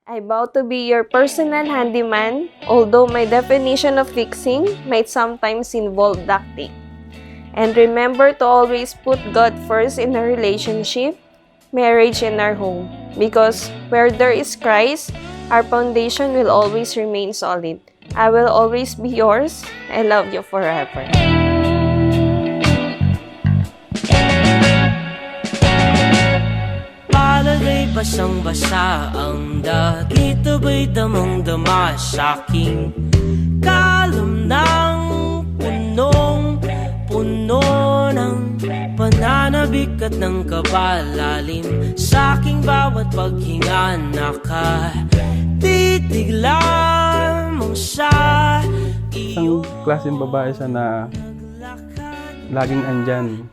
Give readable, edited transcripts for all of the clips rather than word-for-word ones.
I vow to be your personal handyman, although my definition of fixing might sometimes involve ducting. And remember to always put God first in a relationship, marriage, and our home. Because where there is Christ, our foundation will always remain solid. I will always be yours. I love you forever. Palagay basang-basa ang dagit, abay damang-dama sa'king kalam ng punong-puno ng pananabik at ng kabalalim. Sa'king bawat paghinga nakatitig lamang sa Isang klaseng babae siya na laging andyan.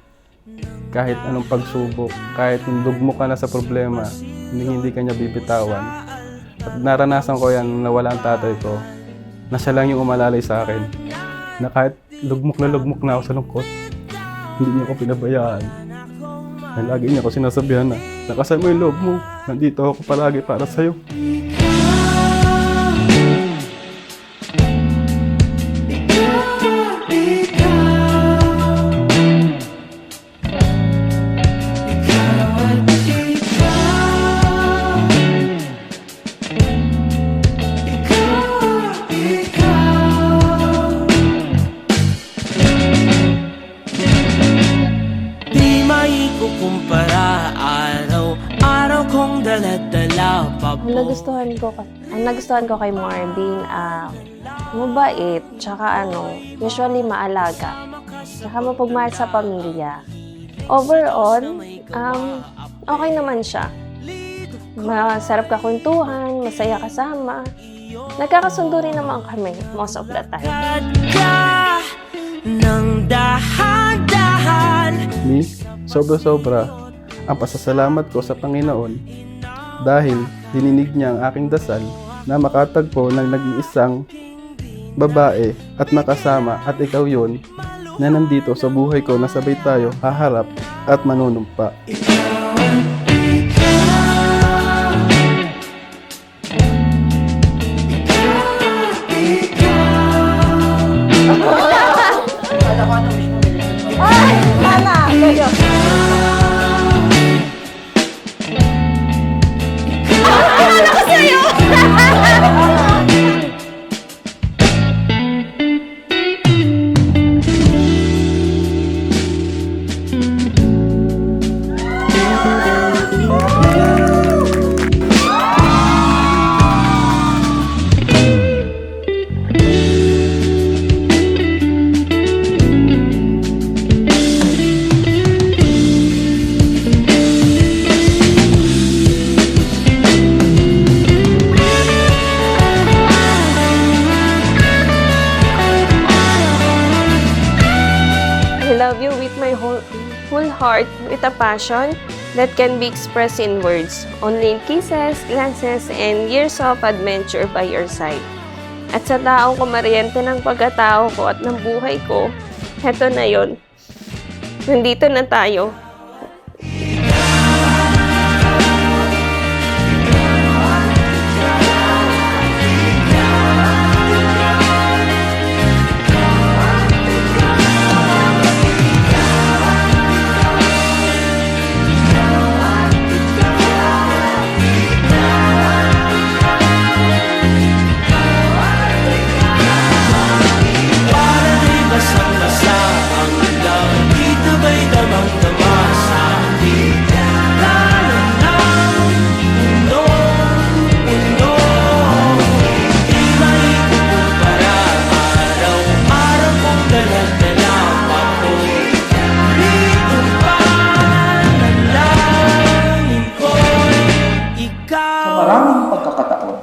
Kahit anong pagsubok, kahit dugmo ka na sa problema, hindi ka niya bibitawan. At naranasan ko yan, nawala ang tatay ko, na siya lang yung umalalay sa akin. Na kahit lugmok na ako sa lungkot, hindi niya ako pinabayaan. Na lagi niya ako sinasabihan na, nakasal mo yung loob mo, nandito ako palagi para sa'yo. Araw-araw kong dala-dala pa po. Ang nagustuhan ko kay Marvin, mabait, tsaka usually maalaga, tsaka mapagmahal sa pamilya. Overall, okay naman siya. Masarap kakwentuhan, masaya kasama. Nagkakasundo rin naman kami most of the time. Nang dahan-dahan, Miss, sobra-sobra ang pasasalamat ko sa Panginoon dahil dininig niya ang aking dasal na makatagpo ng nag-iisang babae at makasama, at ikaw yun na nandito sa buhay ko na sabay tayo haharap at manunumpa. I love you with my whole heart, with a passion that can be expressed in words. Only in kisses, glances, and years of adventure by your side. At sa taong kumaryente ng pagkatao ko at ng buhay ko, heto na yon. Nandito na tayo. basang-basa ang dagit, abay damang-dama sa'king kalam ng punong-puno. Di maikukumpara, araw-araw kong dala-dala pa po. Litong panalangin ko'y ikaw. Sa maraming pagkakataon,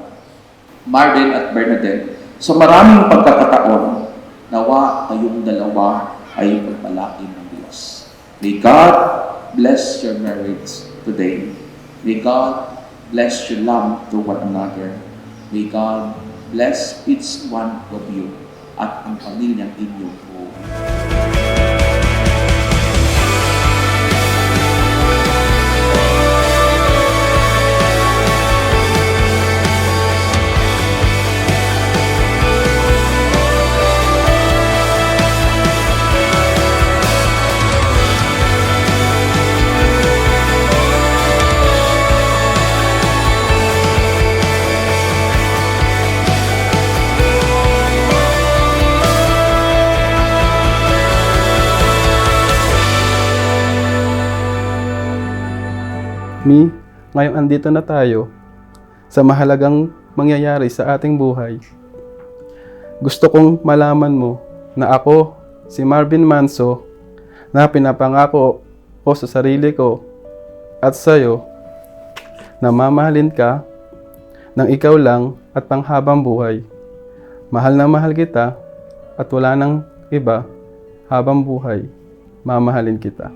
Marvin at Bernadette, sa maraming pagkakataon, nawa kayong dalawa ay pagpalain ng Diyos. May God bless your marriage today. May God bless your love to one another. May God bless each one of you at ang pamilyang inyong buo. Mi, ngayong andito na tayo sa mahalagang mangyayari sa ating buhay. Gusto kong malaman mo na ako, si Marvin Manso, na pinapangako ko sa sarili ko at sa'yo na mamahalin ka ng ikaw lang at panghabang buhay. Mahal na mahal kita at wala nang iba habang buhay. Mamahalin kita.